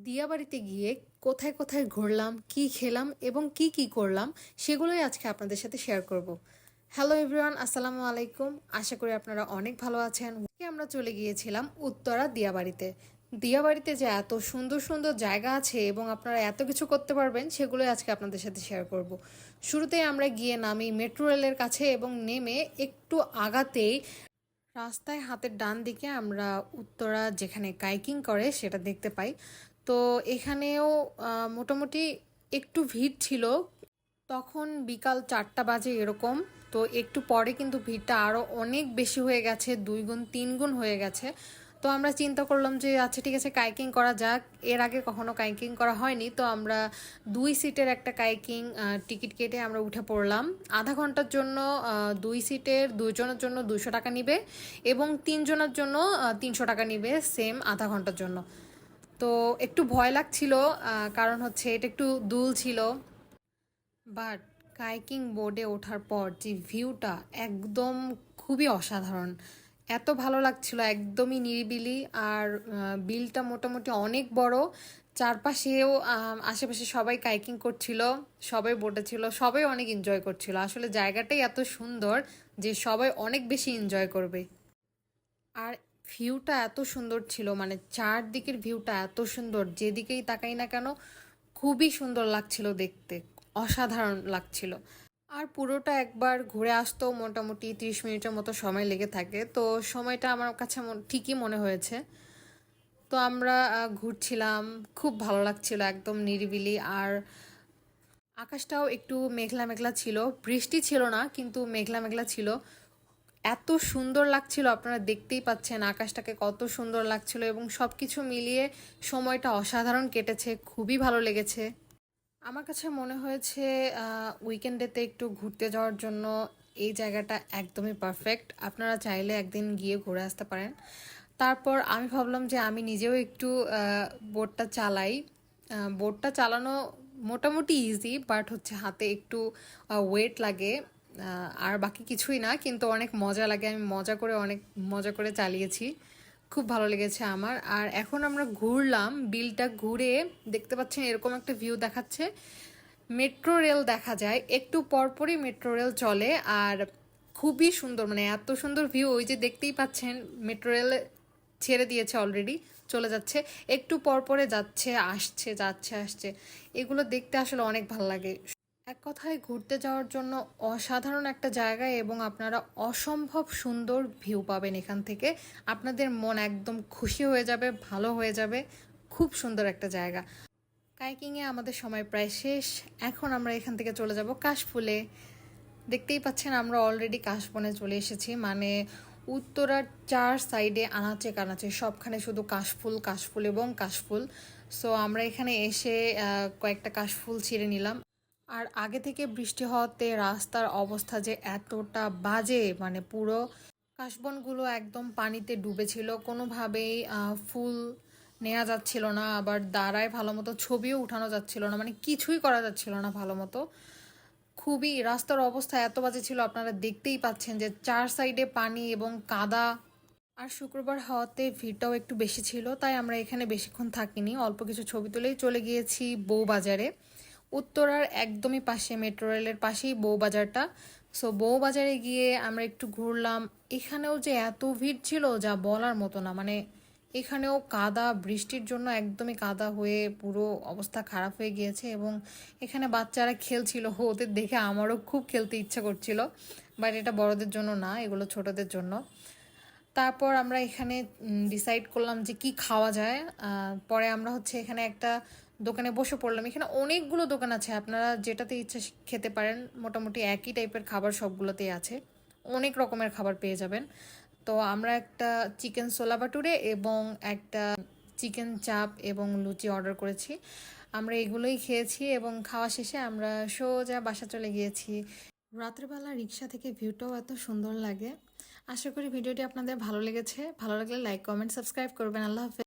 দিয়াবাড়িতে গিয়ে কোথায় কোথায় ঘুরলাম, কি খেলাম এবং কি কি করলাম সেগুলোই আজকে আপনাদের সাথে শেয়ার করব। হ্যালো এভরিওয়ান, আসসালামু আলাইকুম। আশা করি আপনারা অনেক ভালো আছেন। আমরা চলে গিয়েছিলাম উত্তরা দিয়াবাড়িতে। দিয়াবাড়িতে যে এত সুন্দর সুন্দর জায়গা আছে এবং আপনারা এত কিছু করতে পারবেন সেগুলোই আজকে আপনাদের সাথে শেয়ার করব। শুরুতেই আমরা গিয়ে নামি মেট্রো রেলের কাছে এবং নেমে একটু আগাতেই রাস্তায় হাতের ডান দিকে আমরা উত্তরা যেখানে কাইকিং করে সেটা দেখতে পাই। তো এখানেও মোটামুটি একটু ভিড় ছিল। তখন বিকাল 4টা বাজে এরকম। তো একটু পরে কিন্তু ভিড়টা আরও অনেক বেশি হয়ে গেছে, 2 গুণ 3 গুণ হয়ে গেছে। তো আমরা চিন্তা করলাম যে আচ্ছা ঠিক আছে, কাইকিং করা যাক। এর আগে কখনো কাইকিং করা হয়নি, তো আমরা 2 সিটের একটা কাইকিং টিকিট কেটে আমরা উঠে পড়লাম। আধা ঘন্টার জন্য 2 সিটের 2জনের জন্য 200 টাকা নিবে এবং 3জনের জন্য 300 টাকা নিবে, সেম আধা ঘন্টার জন্য। তো একটু ভয় লাগছিল, কারণ হচ্ছে এটা একটু দুল ছিল। বাট কাইকিং বোর্ডে ওঠার পর যে ভিউটা একদম খুবই অসাধারণ, এত ভালো লাগছিল, একদমই নিরিবিলি। আর বিলটা মোটামুটি অনেক বড়। চারপাশেও আশেপাশে সবাই কাইকিং করছিল, সবাই বোটে ছিল, সবাই অনেক এনজয় করছিল। আসলে জায়গাটাই এত সুন্দর যে সবাই অনেক বেশি এনজয় করবে। আর ভিউটা এত সুন্দর ছিল, মানে চারদিকের ভিউটা এত সুন্দর, যেদিকেই তাকাই না কেন খুবই সুন্দর লাগছিল দেখতে, অসাধারণ লাগছিল। আর পুরোটা একবার ঘুরে আসতেও মোটামুটি 30 মিনিটের মতো সময় লেগে থাকে, তো সময়টা আমার কাছে ঠিকই মনে হয়েছে। তো আমরা ঘুরছিলাম, খুব ভালো লাগছিল, একদম নিরিবিলি। আর আকাশটাও একটু মেঘলা মেঘলা ছিল, বৃষ্টি ছিল না কিন্তু মেঘলা মেঘলা ছিল। এত সুন্দর লাগছিল, আপনারা দেখতেই পাচ্ছেন আকাশটাকে কত সুন্দর লাগছিল, এবং সব কিছু মিলিয়ে সময়টা অসাধারণ কেটেছে, খুবই ভালো লেগেছে। আমার কাছে মনে হয়েছে উইকেন্ডেতে একটু ঘুরতে যাওয়ার জন্য এই জায়গাটা একদমই পারফেক্ট। আপনারা চাইলে একদিন গিয়ে ঘুরে আসতে পারেন। তারপর আমি ভাবলাম যে আমি নিজেও একটু বোটটা চালাই। বোটটা চালানো মোটামুটি ইজি, বাট হচ্ছে হাতে একটু ওয়েট লাগে। আর বাকি কিছুই না, কিন্তু অনেক মজা লাগে। আমি অনেক মজা করে চালিয়েছি, খুব ভালো লেগেছে আমার। আর এখন আমরা ঘুরলাম, বিলটা ঘুরে দেখতে পাচ্ছেন এরকম একটা ভিউ দেখাচ্ছে। মেট্রো রেল দেখা যায়, একটু পরপরই মেট্রো রেল চলে। আর খুবই সুন্দর, মানে এত সুন্দর ভিউ, ওই যে দেখতেই পাচ্ছেন মেট্রো রেল ছেড়ে দিয়েছে অলরেডি, চলে যাচ্ছে। একটু পরপরে যাচ্ছে আসছে, যাচ্ছে আসছে, এগুলো দেখতে আসলে অনেক ভালো লাগে। এক কথায় ঘুরতে যাওয়ার জন্য অসাধারণ একটা জায়গা, এবং আপনারা অসম্ভব সুন্দর ভিউ পাবেন এখান থেকে। আপনাদের মন একদম খুশি হয়ে যাবে, ভালো হয়ে যাবে। খুব সুন্দর একটা জায়গা। কাইকিংয়ে আমাদের সময় প্রায় শেষ। এখন আমরা এখান থেকে চলে যাব কাশফুলে। দেখতেই পাচ্ছেন আমরা অলরেডি কাশবনে চলে এসেছি, মানে উত্তরার 4 সাইডে আনাচে কানাচে সবখানে শুধু কাশফুল কাশফুল এবং কাশফুল। সো আমরা এখানে এসে কয়েকটা কাশফুল ছিঁড়ে নিলাম। আর আগে থেকে বৃষ্টি হওয়াতে রাস্তার অবস্থা যে এতটা বাজে, মানে পুরো কাশবনগুলো একদম পানিতে ডুবেছিল, কোনোভাবেই ফুল নেওয়া যাচ্ছিল না, আবার দাঁড়ায় ভালো মতো ছবিও উঠানো যাচ্ছিল না, মানে কিছুই করা যাচ্ছিল না ভালো মতো। খুবই রাস্তার অবস্থা এত বাজে ছিল, আপনারা দেখতেই পাচ্ছেন যে 4 সাইডে পানি এবং কাদা। আর শুক্রবার হওয়াতে ভিড়টাও একটু বেশি ছিল, তাই আমরা এখানে বেশিক্ষণ থাকিনি, অল্প কিছু ছবি তুলেই চলে গিয়েছি বউবাজারে। উত্তরার একদমই পাশে, মেট্রো রেলের পাশেই বউবাজারটা। সো বউবাজারে গিয়ে আমরা একটু ঘুরলাম। এখানেও যে এত ভিড় ছিল যা বলার মতো না, মানে এখানেও কাদা, বৃষ্টির জন্য একদমই কাদা হয়ে পুরো অবস্থা খারাপ হয়ে গিয়েছে। এবং এখানে বাচ্চারা খেলছিল, ওদের দেখে আমারও খুব খেলতে ইচ্ছা করছিল, বাট এটা বড়দের জন্য না, এগুলো ছোটদের জন্য। তারপর আমরা এখানে ডিসাইড করলাম যে কি খাওয়া যায়। পরে আমরা হচ্ছে এখানে একটা দোকানে বসে পড়লাম। এখানে অনেকগুলো দোকান আছে, আপনারা যেটাতে ইচ্ছা খেতে পারেন, মোটামুটি একই টাইপের খাবার সবগুলোতেই আছে, অনেক রকমের খাবার পেয়ে যাবেন। তো আমরা একটা চিকেন সোলা বাটুরে এবং একটা চিকেন চাপ এবং লুচি অর্ডার করেছি। আমরা এগুলোই খেয়েছি এবং খাওয়া শেষে আমরা সোজা বাসা চলে গিয়েছি। রাত্রেবেলা রিক্সা থেকে ভিউটাও এত সুন্দর লাগে। আশা করি ভিডিওটি আপনাদের ভালো লেগেছে। ভালো লাগলে লাইক, কমেন্ট, সাবস্ক্রাইব করবেন। আল্লাহ হাফেজ।